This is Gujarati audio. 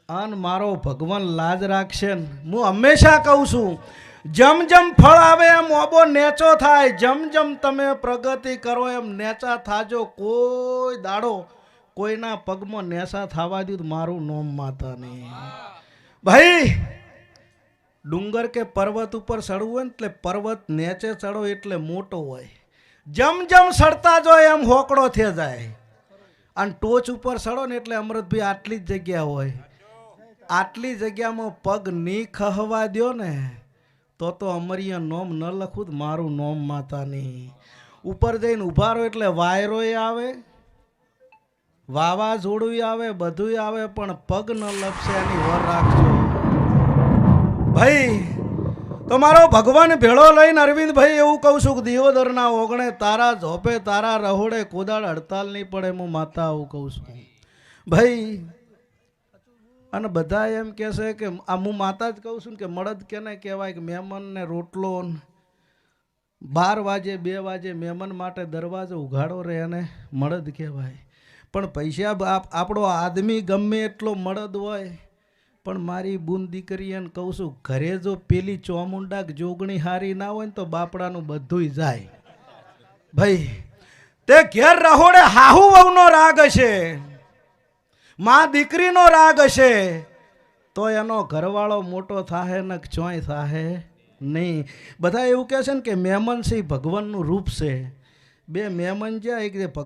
અન મારો ભગવાન લાજ રાખશે ને હું હંમેશા કહું છું જમ જમ ફળ આવે એમ ઓબો નેચો થાય જમ જમ તમે પ્રગતિ કરો એમ નેચા થાજો કોઈ દાડો કોઈના પગમાં નેસા થવા દીધું મારું નોમ માતા નહીં ભાઈ ડુંગર કે પર્વત ઉપર ચડવું હોય ને એટલે પર્વત નેચે ચડો એટલે મોટો હોય જમ જમ ચડતા જો એમ હોકડો થઈ જાય અને ટોચ ઉપર ચડો ને એટલે અમૃતભાઈ આટલી જ જગ્યા હોય આટલી જગ્યામાં પગ ની ખહવા દો ને તો અમરિયા નોમ ન લખું તો મારું નોમ માતા નહીં ઉપર જઈને ઉભા રહો એટલે વાયરોય આવે વાવાઝોડું આવે બધું આવે પણ પગ ન લપસે એની વર રાખજો ભાઈ તો મારો ભગવાન ભેળો લઈને અરવિંદભાઈ એવું કહું છું કે દિયોદરના ઓગણે તારા ઝોપે તારા રહોડે કોદાળ હડતાલ નહીં પડે હું માતા આવું કહું છું ભાઈ અને બધા એમ કહેશે કે આ હું માતા જ કહું છું કે મળદ કેને કહેવાય કે મહેમાનને રોટલો 12 વાગે 2 વાગે મહેમાન માટે દરવાજો ઉઘાડો રહે અને મળદ કહેવાય પણ પૈસા આપણો આદમી ગમે એટલો મળદ હોય પણ મારી બૂન દીકરી એને કહું છું ઘરે જો પેલી ચોમુંડા જોગણી હારી ના હોય ને તો બાપડાનું બધુંય જાય ભાઈ તે ઘેર રહોડે હાહુ વહુનો રાગ હશે માં દીકરીનો રાગ હશે તો એનો ઘરવાળો મોટો થાહે ને ચોય થાહે નહીં બધા એવું કહે છે ને કે મહેમાન છે ભગવાનનું રૂપ છે બે મહેમાન જાય કે